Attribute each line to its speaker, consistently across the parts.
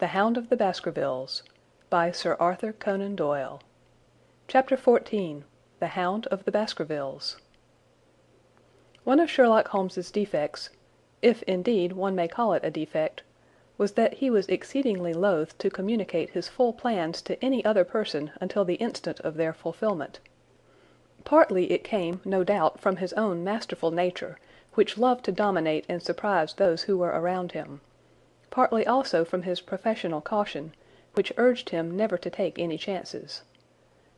Speaker 1: The Hound of the Baskervilles by Sir Arthur Conan Doyle. Chapter 14. The Hound of the Baskervilles. One of Sherlock Holmes's defects, if indeed one may call it a defect, was that he was exceedingly loath to communicate his full plans to any other person until the instant of their fulfilment. Partly it came, no doubt, from his own masterful nature, which loved to dominate and surprise those who were around him. Partly also from his professional caution, which urged him never to take any chances.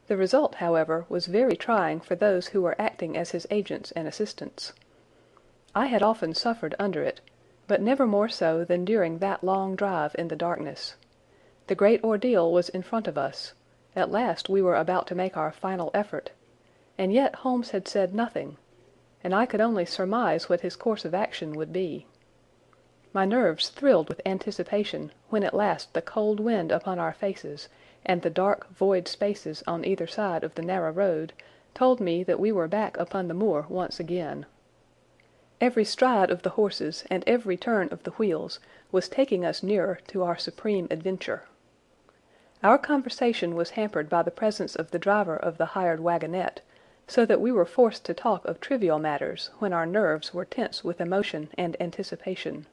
Speaker 1: The result, however, was very trying for those who were acting as his agents and assistants. I had often suffered under it, but never more so than during that long drive in the darkness. The great ordeal was in front of us. At last we were about to make our final effort, and yet Holmes had said nothing, and I could only surmise what his course of action would be. My nerves thrilled with anticipation when at last the cold wind upon our faces and the dark, void spaces on either side of the narrow road told me that we were back upon the moor once again. Every stride of the horses and every turn of the wheels was taking us nearer to our supreme adventure. Our conversation was hampered by the presence of the driver of the hired wagonette, so that we were forced to talk of trivial matters when our nerves were tense with emotion and anticipation.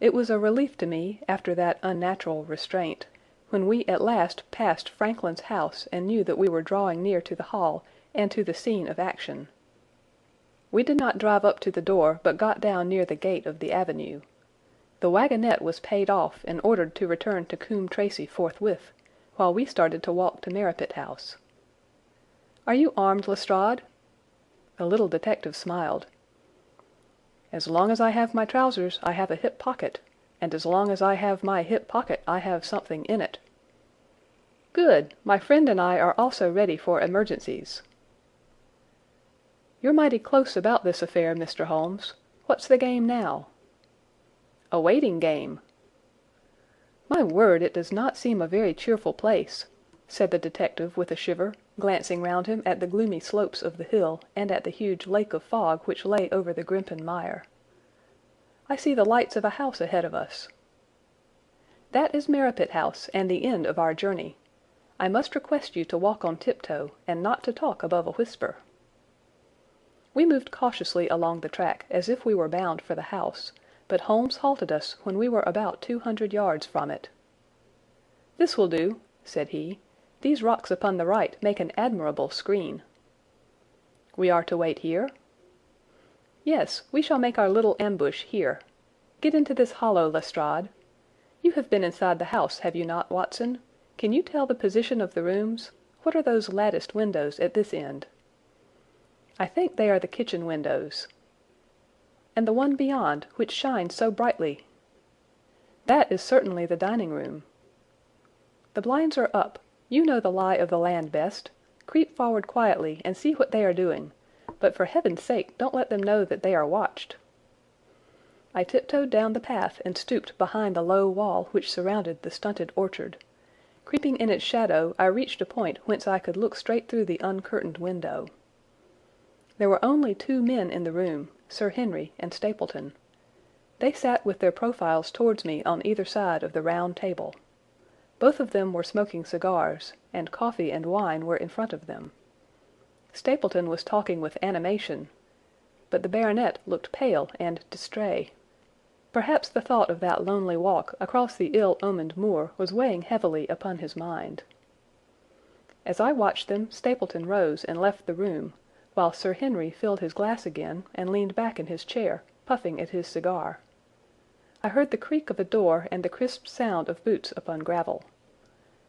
Speaker 1: It was a relief to me, after that unnatural restraint, when we at last passed Franklin's house and knew that we were drawing near to the hall and to the scene of action. We did not drive up to the door, but got down near the gate of the avenue. The wagonette was paid off and ordered to return to Coombe Tracey forthwith, while we started to walk to Merripit House. "Are you armed, Lestrade?" The little detective smiled. "As long as I have my trousers, I have a hip pocket, and as long as I have my hip pocket, I have something in it." "Good! My friend and I are also ready for emergencies." "You're mighty close about this affair, Mr. Holmes. What's the game now?" "A waiting game." "My word, it does not seem a very cheerful place," said the detective with a shiver, glancing round him at the gloomy slopes of the hill and at the huge lake of fog which lay over the Grimpen Mire. "I see the lights of a house ahead of us." "That is Merripit House and the end of our journey. I must request you to walk on tiptoe and not to talk above a whisper." We moved cautiously along the track as if we were bound for the house, but Holmes halted us when we were about 200 yards from it. "This will do," said he. "These rocks upon the right make an admirable screen." "We are to wait here?" "Yes, we shall make our little ambush here. Get into this hollow, Lestrade. You have been inside the house, have you not, Watson? Can you tell the position of the rooms? What are those latticed windows at this end?" "I think they are the kitchen windows." "And the one beyond, which shines so brightly?" "That is certainly the dining room." "The blinds are up. You know the lie of the land best. Creep forward quietly and see what they are doing, but for heaven's sake don't let them know that they are watched." I tiptoed down the path and stooped behind the low wall which surrounded the stunted orchard. Creeping in its shadow, I reached a point whence I could look straight through the uncurtained window. There were only two men in the room, Sir Henry and Stapleton. They sat with their profiles towards me on either side of the round table. Both of them were smoking cigars, and coffee and wine were in front of them. Stapleton was talking with animation, but the baronet looked pale and distrait. Perhaps the thought of that lonely walk across the ill-omened moor was weighing heavily upon his mind. As I watched them, Stapleton rose and left the room, while Sir Henry filled his glass again and leaned back in his chair, puffing at his cigar. I heard the creak of a door and the crisp sound of boots upon gravel.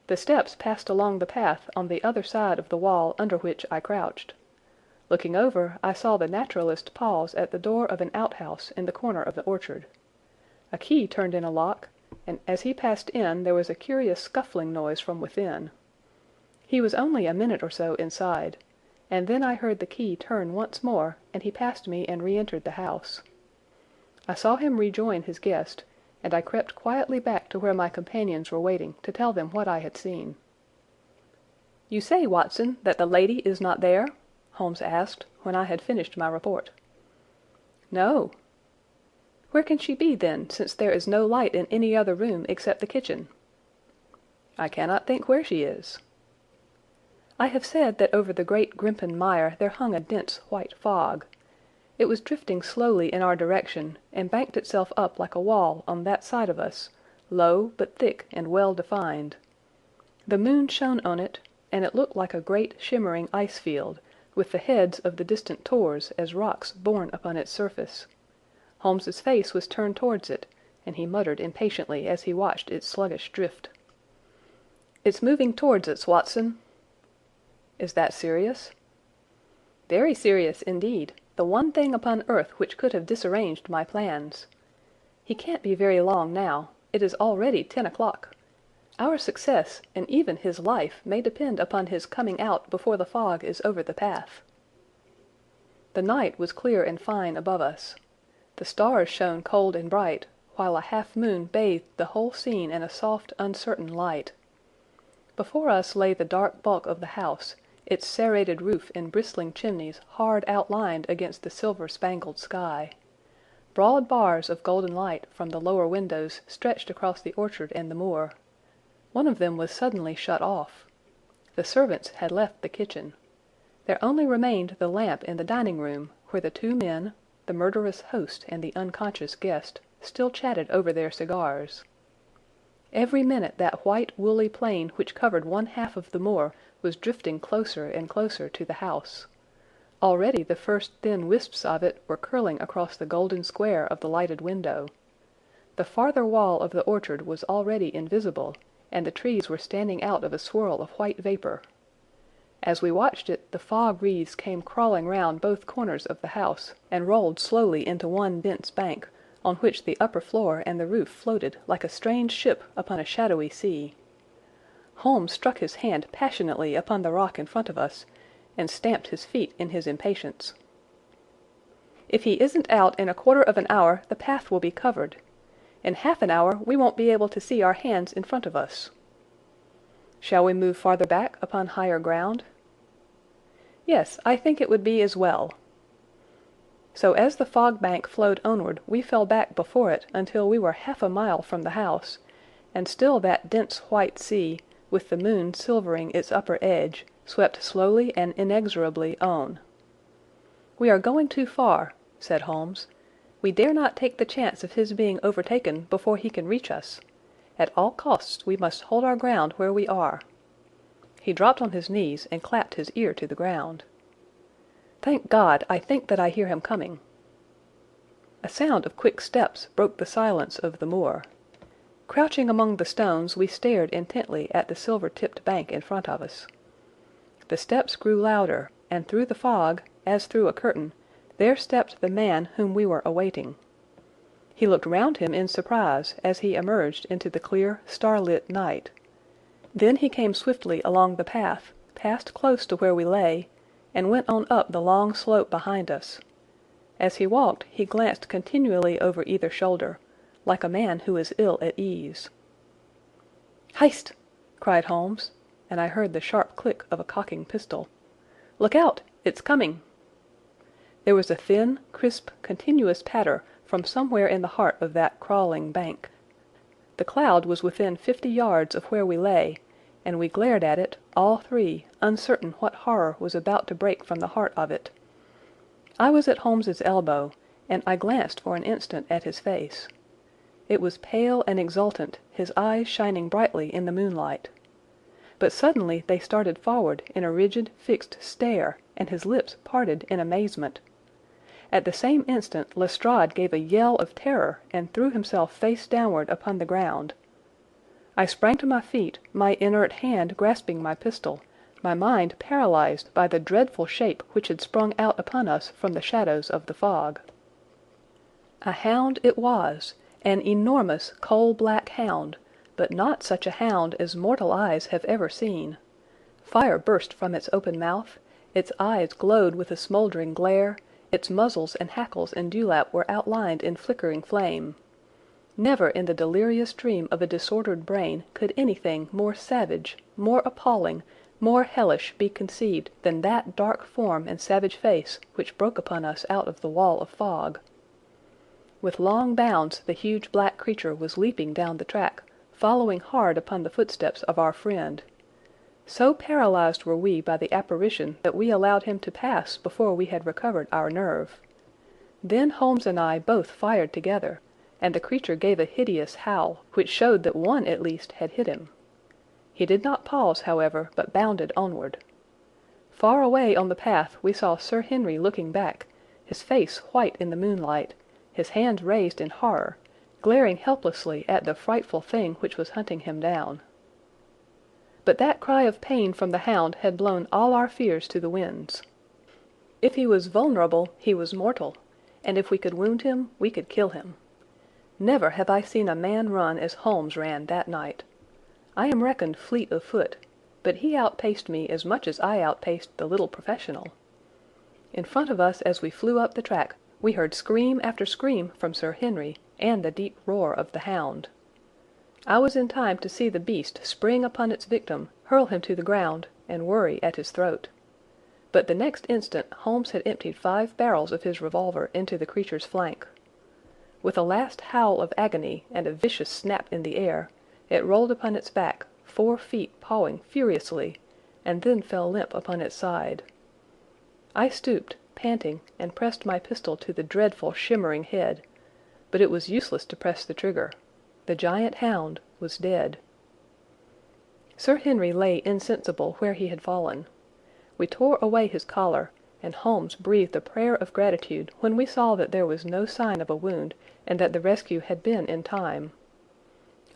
Speaker 1: The steps passed along the path on the other side of the wall under which I crouched. Looking over, I saw the naturalist pause at the door of an outhouse in the corner of the orchard. A key turned in a lock, and as he passed in there was a curious scuffling noise from within. He was only a minute or so inside, and then I heard the key turn once more, and he passed me and re-entered the house. I saw him rejoin his guest, and I crept quietly back to where my companions were waiting to tell them what I had seen. "You say, Watson, that the lady is not there?" Holmes asked, when I had finished my report. "No." Where can she be, then, since there is no light in any other room except the kitchen?" "I cannot think where she is." I have said that over the great Grimpen Mire there hung a dense white fog. It was drifting slowly in our direction, and banked itself up like a wall on that side of us, low but thick and well defined. The moon shone on it, and it looked like a great shimmering ice field, with the heads of the distant tors as rocks borne upon its surface. Holmes's face was turned towards it, and he muttered impatiently as he watched its sluggish drift. "It's moving towards us, Watson." "Is that serious?" "Very serious indeed. The one thing upon earth which could have disarranged my plans. He can't be very long now. It is already 10 o'clock. Our success, and even his life, may depend upon his coming out before the fog is over the path." The night was clear and fine above us. The stars shone cold and bright, while a half-moon bathed the whole scene in a soft, uncertain light. Before us lay the dark bulk of the house, its serrated roof and bristling chimneys hard outlined against the silver-spangled sky. Broad bars of golden light from the lower windows stretched across the orchard and the moor. One of them was suddenly shut off. The servants had left the kitchen. There only remained the lamp in the dining-room, where the two men, the murderous host and the unconscious guest, still chatted over their cigars. Every minute that white woolly plain which covered one half of the moor was drifting closer and closer to the house. Already the first thin wisps of it were curling across the golden square of the lighted window. The farther wall of the orchard was already invisible, and the trees were standing out of a swirl of white vapour. As we watched it, the fog wreaths came crawling round both corners of the house, and rolled slowly into one dense bank, on which the upper floor and the roof floated like a strange ship upon a shadowy sea. Holmes struck his hand passionately upon the rock in front of us, and stamped his feet in his impatience. "If he isn't out in a quarter of an hour, the path will be covered. In half an hour we won't be able to see our hands in front of us." "Shall we move farther back upon higher ground?" "Yes, I think it would be as well." So as the fog bank flowed onward we fell back before it until we were half a mile from the house, and still that dense white sea, with the moon silvering its upper edge, swept slowly and inexorably on. "We are going too far," said Holmes. "We dare not take the chance of his being overtaken before he can reach us. At all costs we must hold our ground where we are." He dropped on his knees and clapped his ear to the ground. "Thank God, I think that I hear him coming." A sound of quick steps broke the silence of the moor. Crouching among the stones, we stared intently at the silver-tipped bank in front of us. The steps grew louder, and through the fog, as through a curtain, there stepped the man whom we were awaiting. He looked round him in surprise as he emerged into the clear, starlit night. Then he came swiftly along the path, passed close to where we lay, and went on up the long slope behind us. As he walked, he glanced continually over either shoulder, like a man who is ill at ease. "Hist!" cried Holmes, and I heard the sharp click of a cocking pistol. "Look out! It's coming!" There was a thin, crisp, continuous patter from somewhere in the heart of that crawling bank. The cloud was within 50 yards of where we lay, and we glared at it, all three, uncertain what horror was about to break from the heart of it. I was at Holmes's elbow, and I glanced for an instant at his face. It was pale and exultant, his eyes shining brightly in the moonlight. But suddenly they started forward in a rigid, fixed stare, and his lips parted in amazement. At the same instant Lestrade gave a yell of terror and threw himself face downward upon the ground. I sprang to my feet, my inert hand grasping my pistol, my mind paralyzed by the dreadful shape which had sprung out upon us from the shadows of the fog. A hound it was, an enormous coal-black hound, but not such a hound as mortal eyes have ever seen. Fire burst from its open mouth, its eyes glowed with a smouldering glare, its muzzles and hackles and dewlap were outlined in flickering flame. Never in the delirious dream of a disordered brain could anything more savage, more appalling, more hellish be conceived than that dark form and savage face which broke upon us out of the wall of fog. With long bounds the huge black creature was leaping down the track, following hard upon the footsteps of our friend. So paralyzed were we by the apparition that we allowed him to pass before we had recovered our nerve. Then Holmes and I both fired together, and the creature gave a hideous howl, which showed that one at least had hit him. He did not pause, however, but bounded onward. Far away on the path we saw Sir Henry looking back, his face white in the moonlight, his hands raised in horror, glaring helplessly at the frightful thing which was hunting him down. But that cry of pain from the hound had blown all our fears to the winds. If he was vulnerable, he was mortal, and if we could wound him, we could kill him. Never have I seen a man run as Holmes ran that night. I am reckoned fleet of foot, but he outpaced me as much as I outpaced the little professional. In front of us as we flew up the track, we heard scream after scream from Sir Henry, and the deep roar of the hound. I was in time to see the beast spring upon its victim, hurl him to the ground, and worry at his throat. But the next instant Holmes had emptied 5 barrels of his revolver into the creature's flank. With a last howl of agony and a vicious snap in the air, it rolled upon its back, 4 feet pawing furiously, and then fell limp upon its side. I stooped, panting, and pressed my pistol to the dreadful shimmering head, but it was useless to press the trigger. The giant hound was dead. Sir Henry lay insensible where he had fallen. We tore away his collar, and Holmes breathed a prayer of gratitude when we saw that there was no sign of a wound and that the rescue had been in time.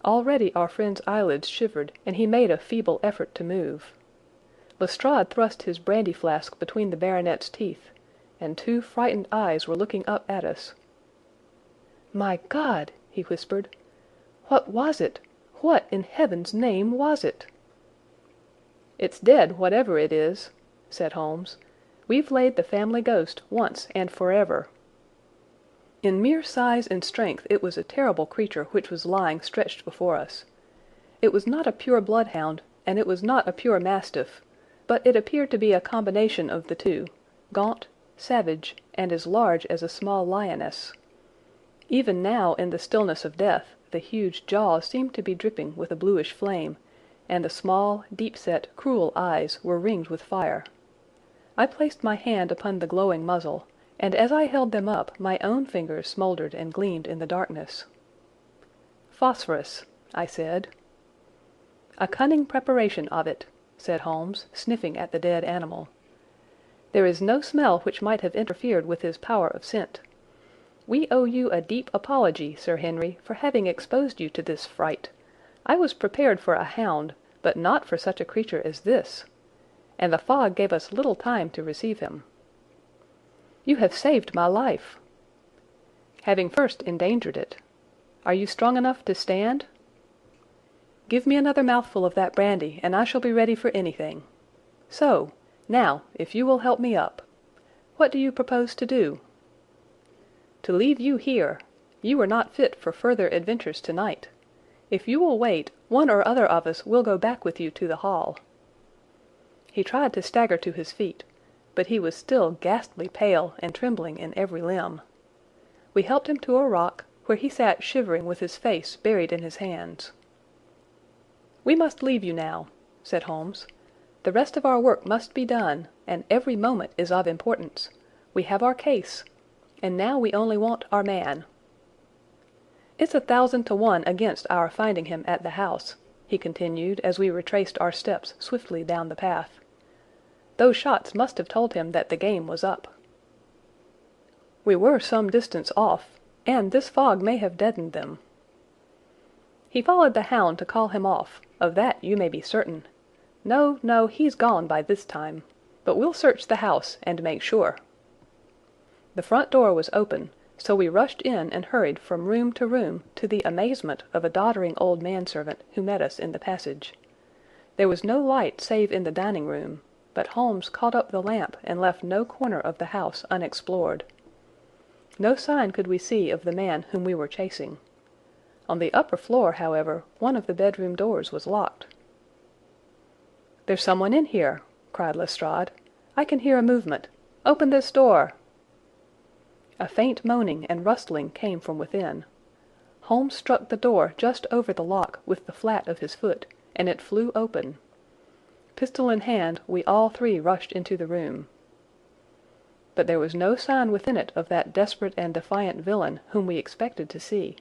Speaker 1: Already our friend's eyelids shivered, and he made a feeble effort to move. Lestrade thrust his brandy flask between the baronet's teeth, and 2 frightened eyes were looking up at us. "My God!" he whispered. "What was it? What, in heaven's name, was it?" "It's dead, whatever it is," said Holmes. "We've laid the family ghost once and forever." In mere size and strength it was a terrible creature which was lying stretched before us. It was not a pure bloodhound, and it was not a pure mastiff, but it appeared to be a combination of the two, gaunt, savage, and as large as a small lioness. Even now, in the stillness of death, the huge jaws seemed to be dripping with a bluish flame, and the small, deep-set, cruel eyes were ringed with fire. I placed my hand upon the glowing muzzle, and as I held them up my own fingers smouldered and gleamed in the darkness. "Phosphorus," I said. "A cunning preparation of it," said Holmes, sniffing at the dead animal. "There is no smell which might have interfered with his power of scent. We owe you a deep apology, Sir Henry, for having exposed you to this fright. I was prepared for a hound, but not for such a creature as this. And the fog gave us little time to receive him." "You have saved my life." "Having first endangered it. Are you strong enough to stand?" "Give me another mouthful of that brandy, and I shall be ready for anything. So, now, if you will help me up. What do you propose to do?" "To leave you here. You are not fit for further adventures tonight. If you will wait, one or other of us will go back with you to the hall." He tried to stagger to his feet, but he was still ghastly pale and trembling in every limb. We helped him to a rock, where he sat shivering with his face buried in his hands. "We must leave you now," said Holmes. "The rest of our work must be done, and every moment is of importance. We have our case, and now we only want our man. It's 1,000 to 1 against our finding him at the house," he continued as we retraced our steps swiftly down the path. "Those shots must have told him that the game was up." "We were some distance off, and this fog may have deadened them." "He followed the hound to call him off, of that you may be certain. No, no, he's gone by this time. But we'll search the house and make sure." The front door was open, so we rushed in and hurried from room to room, to the amazement of a doddering old manservant who met us in the passage. There was no light save in the dining room, but Holmes caught up the lamp and left no corner of the house unexplored. No sign could we see of the man whom we were chasing. On the upper floor, however, one of the bedroom doors was locked. "There's someone in here," cried Lestrade. "I can hear a movement. Open this door." A faint moaning and rustling came from within. Holmes struck the door just over the lock with the flat of his foot, and it flew open. Pistol in hand, we all three rushed into the room. But there was no sign within it of that desperate and defiant villain whom we expected to see.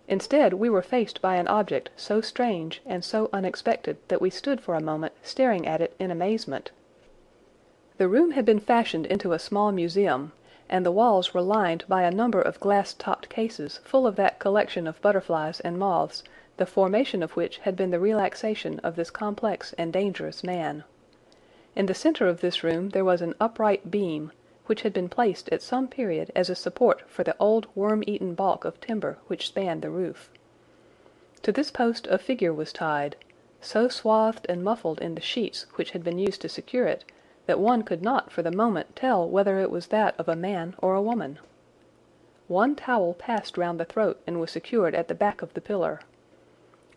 Speaker 1: Instead, we were faced by an object so strange and so unexpected that we stood for a moment staring at it in amazement. The room had been fashioned into a small museum, and the walls were lined by a number of glass-topped cases full of that collection of butterflies and moths, the formation of which had been the relaxation of this complex and dangerous man. In the center of this room there was an upright beam, which had been placed at some period as a support for the old worm-eaten balk of timber which spanned the roof. To this post a figure was tied, so swathed and muffled in the sheets which had been used to secure it, that one could not for the moment tell whether it was that of a man or a woman. One towel passed round the throat and was secured at the back of the pillar.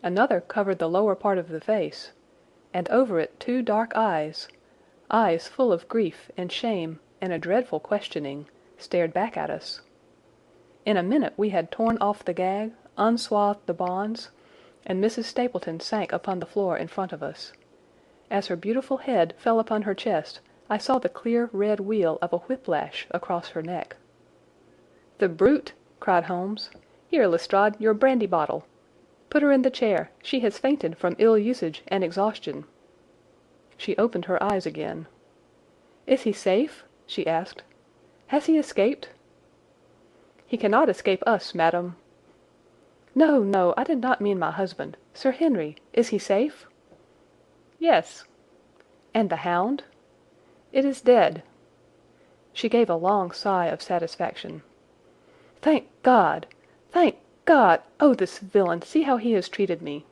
Speaker 1: Another covered the lower part of the face, and over it two dark eyes full of grief and shame and a dreadful questioning, stared back at us. In a minute we had torn off the gag, unswathed the bonds, and Mrs. Stapleton sank upon the floor in front of us. As her beautiful head fell upon her chest, I saw the clear red wheal of a whiplash across her neck. "The brute!" cried Holmes. "Here, Lestrade, your brandy bottle. Put her in the chair. She has fainted from ill usage and exhaustion." She opened her eyes again. "Is he safe?" she asked. "Has he escaped?" "He cannot escape us, madam." "No, no, I did not mean my husband. Sir Henry, is he safe?" "Yes." "And the hound?" "It is dead." She gave a long sigh of satisfaction. "Thank God! Thank God! Oh, this villain! See how he has treated me!"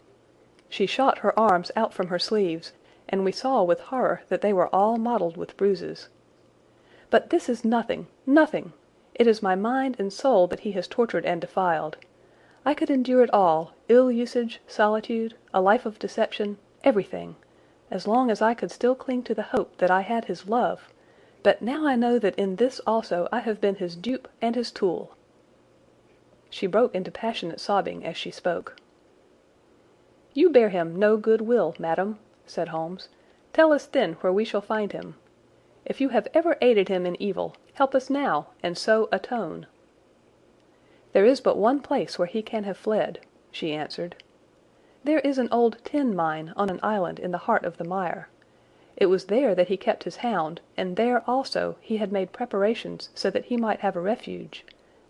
Speaker 1: She shot her arms out from her sleeves, and we saw with horror that they were all mottled with bruises. "But this is nothing, nothing! It is my mind and soul that he has tortured and defiled. I could endure it all, ill usage, solitude, a life of deception, everything, as long as I could still cling to the hope that I had his love, but now I know that in this also I have been his dupe and his tool." She broke into passionate sobbing as she spoke. "You bear him no good will, madam," said Holmes. "Tell us then where we shall find him. If you have ever aided him in evil, help us now, and so atone." "There is but one place where he can have fled," she answered. "There is an old tin mine on an island in the heart of the mire. It was there that he kept his hound, and there also he had made preparations so that he might have a refuge.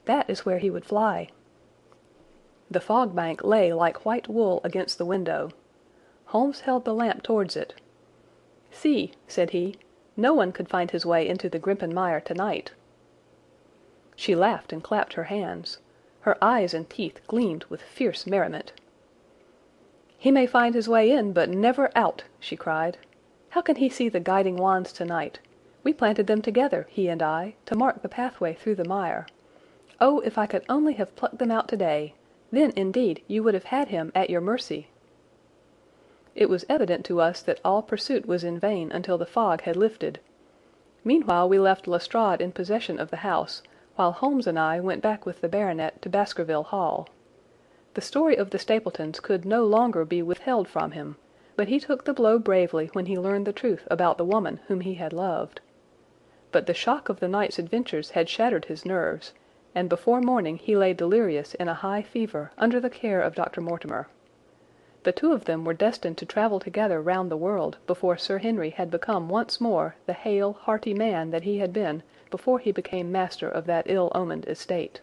Speaker 1: That is where he would fly." The fog bank lay like white wool against the window. Holmes held the lamp towards it. "See," said he, "no one could find his way into the Grimpen Mire tonight." She laughed and clapped her hands. Her eyes and teeth gleamed with fierce merriment. "He may find his way in, but never out," she cried. "How can he see the guiding wands tonight? We planted them together, he and I, to mark the pathway through the mire. Oh, if I could only have plucked them out today! Then, indeed, you would have had him at your mercy." It was evident to us that all pursuit was in vain until the fog had lifted. Meanwhile we left Lestrade in possession of the house, while Holmes and I went back with the baronet to Baskerville Hall. The story of the Stapletons could no longer be withheld from him, but he took the blow bravely when he learned the truth about the woman whom he had loved. But the shock of the night's adventures had shattered his nerves, and before morning he lay delirious in a high fever under the care of Dr. Mortimer. The two of them were destined to travel together round the world before Sir Henry had become once more the hale, hearty man that he had been before he became master of that ill-omened estate.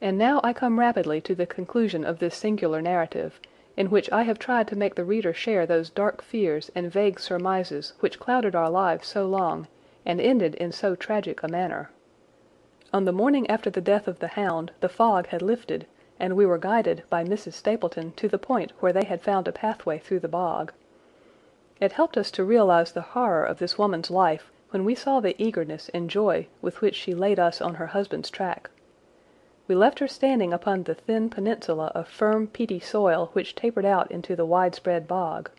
Speaker 1: And now I come rapidly to the conclusion of this singular narrative, in which I have tried to make the reader share those dark fears and vague surmises which clouded our lives so long, and ended in so tragic a manner. On the morning after the death of the hound the fog had lifted, and we were guided by Mrs. Stapleton to the point where they had found a pathway through the bog. It helped us to realize the horror of this woman's life when we saw the eagerness and joy with which she laid us on her husband's track. We left her standing upon the thin peninsula of firm, peaty soil which tapered out into the widespread bog.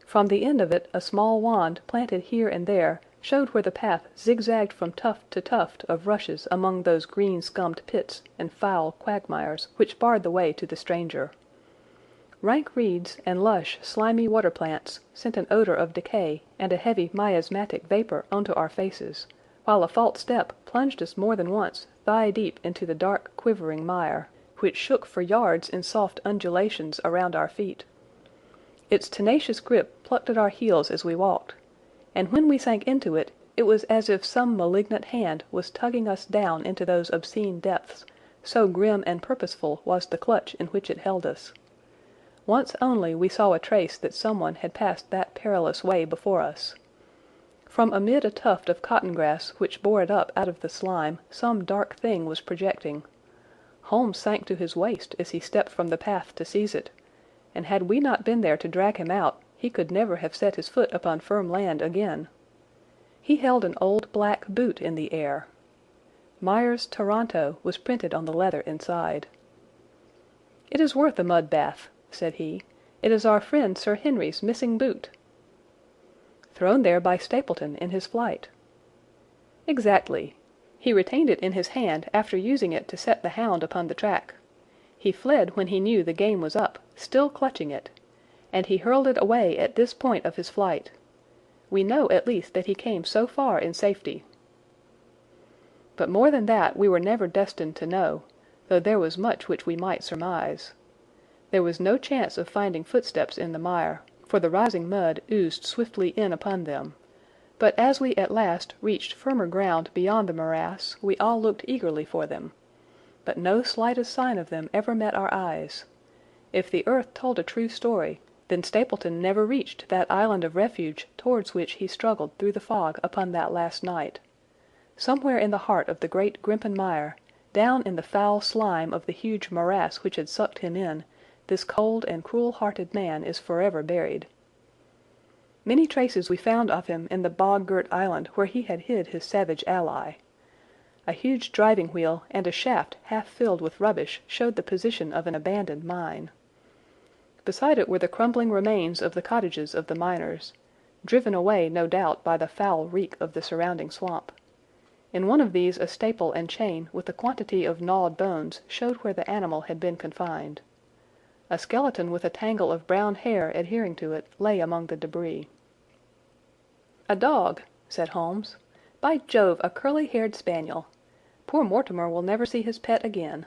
Speaker 1: From the end of it a small wand planted here and there showed where the path zigzagged from tuft to tuft of rushes among those green-scummed pits and foul quagmires which barred the way to the stranger. Rank reeds and lush, slimy water plants sent an odor of decay and a heavy miasmatic vapor onto our faces, while a false step plunged us more than once thigh-deep into the dark, quivering mire, which shook for yards in soft undulations around our feet. Its tenacious grip plucked at our heels as we walked, and when we sank into it, it was as if some malignant hand was tugging us down into those obscene depths, so grim and purposeful was the clutch in which it held us. Once only we saw a trace that someone had passed that perilous way before us. From amid a tuft of cotton grass which bore it up out of the slime, some dark thing was projecting. Holmes sank to his waist as he stepped from the path to seize it, and had we not been there to drag him out, he could never have set his foot upon firm land again. He held an old black boot in the air. Myers, Toronto, was printed on the leather inside. "It is worth a mud bath," said he. "It is our friend Sir Henry's missing boot." "Thrown there by Stapleton in his flight." "Exactly. He retained it in his hand after using it to set the hound upon the track. He fled when he knew the game was up, still clutching it, and he hurled it away at this point of his flight. We know at least that he came so far in safety. But more than that we were never destined to know, though there was much which we might surmise. There was no chance of finding footsteps in the mire, for the rising mud oozed swiftly in upon them. But as we at last reached firmer ground beyond the morass, we all looked eagerly for them. But no slightest sign of them ever met our eyes. If the earth told a true story, then Stapleton never reached that island of refuge towards which he struggled through the fog upon that last night. Somewhere in the heart of the great Grimpen Mire, down in the foul slime of the huge morass which had sucked him in, this cold and cruel-hearted man is forever buried. Many traces we found of him in the bog-girt island where he had hid his savage ally. A huge driving wheel and a shaft half filled with rubbish showed the position of an abandoned mine. Beside it were the crumbling remains of the cottages of the miners, driven away no doubt by the foul reek of the surrounding swamp. In one of these a staple and chain with a quantity of gnawed bones showed where the animal had been confined. A skeleton with a tangle of brown hair adhering to it lay among the debris. "A dog," said Holmes. "By Jove, a curly-haired spaniel. Poor Mortimer will never see his pet again.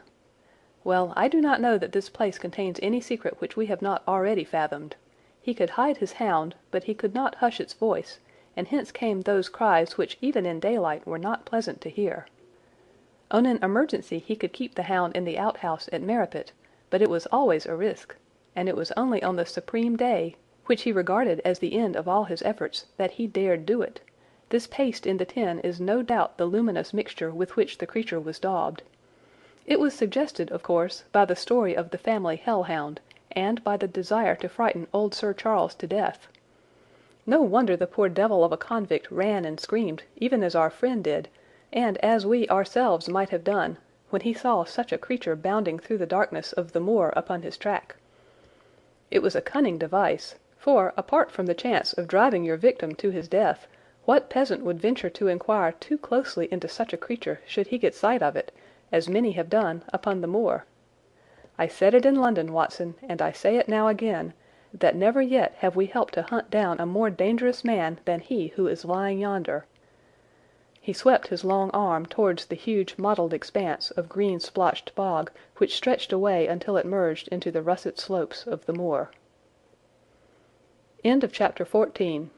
Speaker 1: Well, I do not know that this place contains any secret which we have not already fathomed. He could hide his hound, but he could not hush its voice, and hence came those cries which even in daylight were not pleasant to hear. On an emergency he could keep the hound in the outhouse at Merripit, but it was always a risk, and it was only on the supreme day, which he regarded as the end of all his efforts, that he dared do it. This paste in the tin is no doubt the luminous mixture with which the creature was daubed. It was suggested, of course, by the story of the family hell-hound, and by the desire to frighten old Sir Charles to death. No wonder the poor devil of a convict ran and screamed, even as our friend did, and as we ourselves might have done, when he saw such a creature bounding through the darkness of the moor upon his track. It was a cunning device, for, apart from the chance of driving your victim to his death, what peasant would venture to inquire too closely into such a creature should he get sight of it, as many have done, upon the moor? I said it in London, Watson, and I say it now again, that never yet have we helped to hunt down a more dangerous man than he who is lying yonder. He swept his long arm towards the huge mottled expanse of green-splotched bog which stretched away until it merged into the russet slopes of the moor. End of Chapter 14.